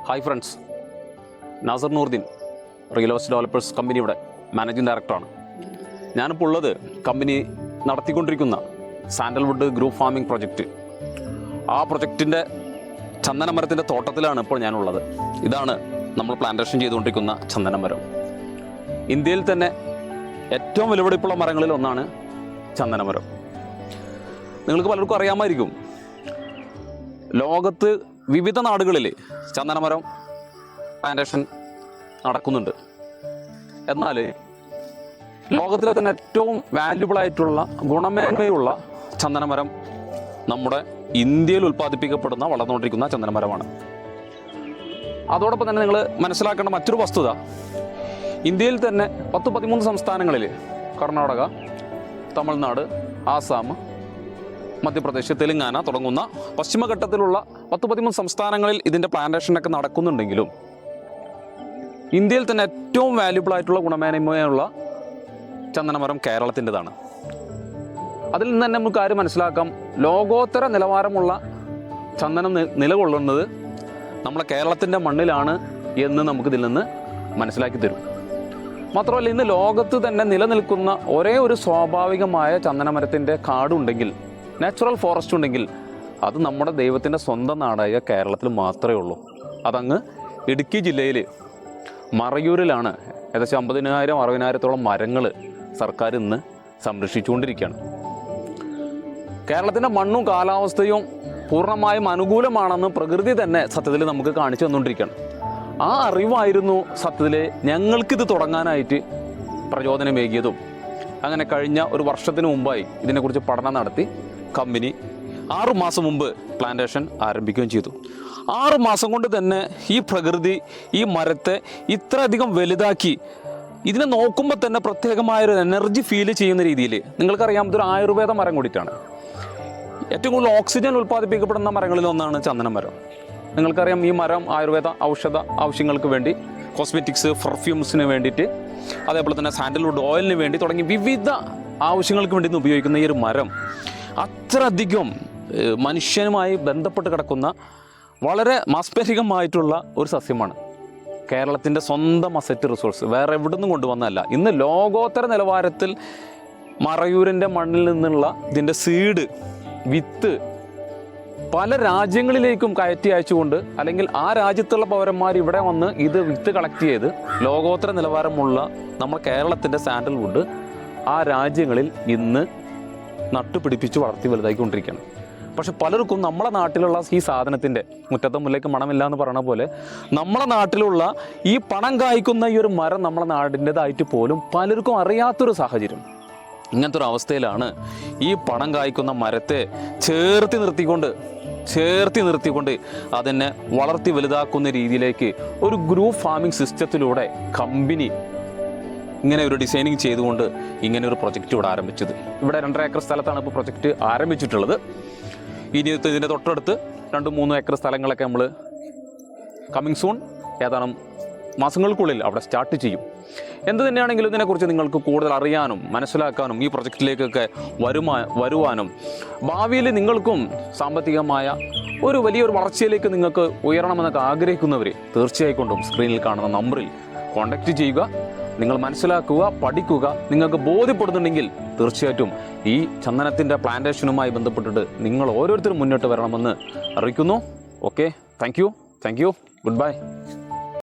Hi friends, Nasar Noordeen real estate developers കമ്പനിയുടെ managing ഡയറക്ടറാണ്. ഞാനിപ്പോൾ ഉള്ളത് കമ്പനി നടത്തിക്കൊണ്ടിരിക്കുന്ന സാൻഡൽവുഡ് ഗ്രൂപ്പ് ഫാമിംഗ് പ്രൊജക്റ്റ്, ആ പ്രൊജക്റ്റിൻ്റെ ചന്ദനമരത്തിൻ്റെ തോട്ടത്തിലാണ് ഇപ്പോൾ ഞാനുള്ളത്. ഇതാണ് നമ്മൾ പ്ലാന്റേഷൻ ചെയ്തുകൊണ്ടിരിക്കുന്ന ചന്ദനമരം. ഇന്ത്യയിൽ തന്നെ ഏറ്റവും വിലപിടിപ്പുള്ള മരങ്ങളിൽ ഒന്നാണ് ചന്ദനമരം. നിങ്ങൾക്ക് പലർക്കും അറിയാമായിരിക്കും, ലോകത്ത് വിവിധ നാടുകളിൽ ചന്ദനമരം പ്ലാന്റേഷൻ നടക്കുന്നുണ്ട്. എന്നാൽ ലോകത്തിലെ തന്നെ ഏറ്റവും വാല്യുബിൾ ആയിട്ടുള്ള ഗുണമേന്മയുള്ള ചന്ദനമരം നമ്മുടെ ഇന്ത്യയിൽ ഉൽപ്പാദിപ്പിക്കപ്പെടുന്ന വളർന്നുകൊണ്ടിരിക്കുന്ന ചന്ദനമരമാണ്. അതോടൊപ്പം തന്നെ നിങ്ങൾ മനസ്സിലാക്കേണ്ട മറ്റൊരു വസ്തുത, ഇന്ത്യയിൽ തന്നെ 13 സംസ്ഥാനങ്ങളിൽ കർണാടക, തമിഴ്നാട്, ആസാം, മധ്യപ്രദേശ്, തെലുങ്കാന തുടങ്ങുന്ന പശ്ചിമഘട്ടത്തിലുള്ള 13 സംസ്ഥാനങ്ങളിൽ ഇതിൻ്റെ പ്ലാന്റേഷനൊക്കെ നടക്കുന്നുണ്ടെങ്കിലും ഇന്ത്യയിൽ തന്നെ ഏറ്റവും വാല്യുബിൾ ആയിട്ടുള്ള ഗുണമേന്മയുള്ള ചന്ദനമരം കേരളത്തിൻ്റെതാണ്. അതിൽ നിന്ന് തന്നെ നമുക്ക് കാര്യം മനസ്സിലാക്കാം, ലോകോത്തര നിലവാരമുള്ള ചന്ദനം നിലകൊള്ളുന്നത് നമ്മളെ കേരളത്തിൻ്റെ മണ്ണിലാണ് എന്ന് നമുക്കിതിൽ നിന്ന് മനസ്സിലാക്കി തരും. മാത്രമല്ല, ഇന്ന് ലോകത്ത് തന്നെ നിലനിൽക്കുന്ന ഒരേ ഒരു സ്വാഭാവികമായ ചന്ദനമരത്തിൻ്റെ കാടുണ്ടെങ്കിൽ, നാച്ചുറൽ ഫോറസ്റ്റ് ഉണ്ടെങ്കിൽ, അത് നമ്മുടെ ദൈവത്തിൻ്റെ സ്വന്തം നാടായ കേരളത്തിൽ മാത്രമേ ഉള്ളൂ. അതങ്ങ് ഇടുക്കി ജില്ലയിൽ മറയൂരിലാണ്. ഏകദേശം 50,000-60,000 മരങ്ങൾ സർക്കാർ ഇന്ന് സംരക്ഷിച്ചുകൊണ്ടിരിക്കുകയാണ്. കേരളത്തിൻ്റെ മണ്ണും കാലാവസ്ഥയും പൂർണ്ണമായും അനുകൂലമാണെന്ന് പ്രകൃതി തന്നെ സത്യത്തിൽ നമുക്ക് കാണിച്ചു തന്നുകൊണ്ടിരിക്കുകയാണ്. ആ അറിവായിരുന്നു സത്യത്തിൽ ഞങ്ങൾക്കിത് തുടങ്ങാനായിട്ട് പ്രചോദനമേകിയതും. അങ്ങനെ കഴിഞ്ഞ ഒരു വർഷത്തിന് മുമ്പായി ഇതിനെക്കുറിച്ച് പഠനം നടത്തി കമ്പനി 6 മാസം മുമ്പ് പ്ലാന്റേഷൻ ആരംഭിക്കുകയും ചെയ്തു. 6 മാസം കൊണ്ട് തന്നെ ഈ പ്രകൃതി ഈ മരത്തെ ഇത്രയധികം വലുതാക്കി, ഇതിനെ നോക്കുമ്പോൾ തന്നെ പ്രത്യേകമായൊരു എനർജി ഫീൽ ചെയ്യുന്ന രീതിയിൽ. നിങ്ങൾക്കറിയാം, ഇതൊരു ആയുർവേദ മരം കൂടിയിട്ടാണ്. ഏറ്റവും കൂടുതൽ ഓക്സിജൻ ഉൽപ്പാദിപ്പിക്കപ്പെടുന്ന മരങ്ങളിൽ ഒന്നാണ് ചന്ദനമരം. നിങ്ങൾക്കറിയാം, ഈ മരം ആയുർവേദ ഔഷധ ആവശ്യങ്ങൾക്ക് വേണ്ടി, കോസ്മെറ്റിക്സ്, പെർഫ്യൂംസിന് വേണ്ടിയിട്ട്, അതേപോലെ തന്നെ സാൻഡൽവുഡ് ഓയിലിന് വേണ്ടി തുടങ്ങി വിവിധ ആവശ്യങ്ങൾക്ക് വേണ്ടി ഉപയോഗിക്കുന്ന ഈ ഒരു മരം അത്രയധികം മനുഷ്യനുമായി ബന്ധപ്പെട്ട് കിടക്കുന്ന വളരെ മാസ്മരികമായിട്ടുള്ള ഒരു സസ്യമാണ്. കേരളത്തിൻ്റെ സ്വന്തം അസറ്റ് റിസോഴ്സ്, വേറെ എവിടെ നിന്നും കൊണ്ടുവന്നതല്ല. ഇന്ന് ലോകോത്തര നിലവാരത്തിൽ മറയൂരിൻ്റെ മണ്ണിൽ നിന്നുള്ള ഇതിൻ്റെ സീഡ്, വിത്ത് പല രാജ്യങ്ങളിലേക്കും കയറ്റി അയച്ചുകൊണ്ട്, അല്ലെങ്കിൽ ആ രാജ്യത്തുള്ള പൗരന്മാർ ഇവിടെ വന്ന് ഇത് വിത്ത് കളക്ട് ചെയ്ത് ലോകോത്തര നിലവാരമുള്ള നമ്മുടെ കേരളത്തിൻ്റെ സാൻഡൽവുഡ് ആ രാജ്യങ്ങളിൽ ഇന്ന് നട്ടുപിടിപ്പിച്ച് വളർത്തി വലുതായിക്കൊണ്ടിരിക്കുകയാണ്. പക്ഷെ പലർക്കും നമ്മളെ നാട്ടിലുള്ള ഈ സാധനത്തിൻ്റെ മുറ്റത്തെ മുല്ലയ്ക്ക് മണമില്ല എന്ന് പറഞ്ഞ പോലെ, നമ്മളെ നാട്ടിലുള്ള ഈ പണം കായ്ക്കുന്ന ഈ ഒരു മരം നമ്മളെ നാടിൻ്റെതായിട്ട് പോലും പലർക്കും അറിയാത്തൊരു സാഹചര്യം. ഇങ്ങനത്തെ ഒരു അവസ്ഥയിലാണ് ഈ പണം കായ്ക്കുന്ന മരത്തെ ചേർത്തി നിർത്തിക്കൊണ്ട് അതിനെ വളർത്തി വലുതാക്കുന്ന രീതിയിലേക്ക് ഒരു ഗ്രൂപ്പ് ഫാമിംഗ് സിസ്റ്റത്തിലൂടെ കമ്പനി ഇങ്ങനെ ഒരു ഡിസൈനിങ് ചെയ്തുകൊണ്ട് ഇങ്ങനെ ഒരു പ്രൊജക്റ്റ് ഇവിടെ ആരംഭിച്ചത്. ഇവിടെ 2.5 ഏക്കർ സ്ഥലത്താണ് ഇപ്പോൾ പ്രൊജക്റ്റ് ആരംഭിച്ചിട്ടുള്ളത്. ഇനി ഇതിൻ്റെ തൊട്ടടുത്ത് 2-3 ഏക്കർ സ്ഥലങ്ങളൊക്കെ നമ്മൾ കമ്മിങ് സൂൺ ഏതാനും മാസങ്ങൾക്കുള്ളിൽ അവിടെ സ്റ്റാർട്ട് ചെയ്യും. എന്ത് തന്നെയാണെങ്കിലും ഇതിനെക്കുറിച്ച് നിങ്ങൾക്ക് കൂടുതൽ അറിയാനും മനസ്സിലാക്കാനും ഈ പ്രൊജക്റ്റിലേക്കൊക്കെ വരുവാനും ഭാവിയിൽ നിങ്ങൾക്കും സാമ്പത്തികമായ ഒരു വലിയൊരു വളർച്ചയിലേക്ക് നിങ്ങൾക്ക് ഉയരണമെന്നൊക്കെ ആഗ്രഹിക്കുന്നവർ തീർച്ചയായിട്ടും സ്ക്രീനിൽ കാണുന്ന നമ്പറിൽ കോൺടാക്റ്റ് ചെയ്യുക. നിങ്ങൾ മനസ്സിലാക്കുക, പഠിക്കുക. നിങ്ങൾക്ക് ബോധ്യപ്പെടുന്നുണ്ടെങ്കിൽ തീർച്ചയായിട്ടും ഈ ചന്ദനത്തിൻ്റെ പ്ലാന്റേഷനുമായി ബന്ധപ്പെട്ടിട്ട് നിങ്ങൾ ഓരോരുത്തരും മുന്നോട്ട് വരണമെന്ന് അറിയിക്കുന്നു. Okay, thank you, good bye.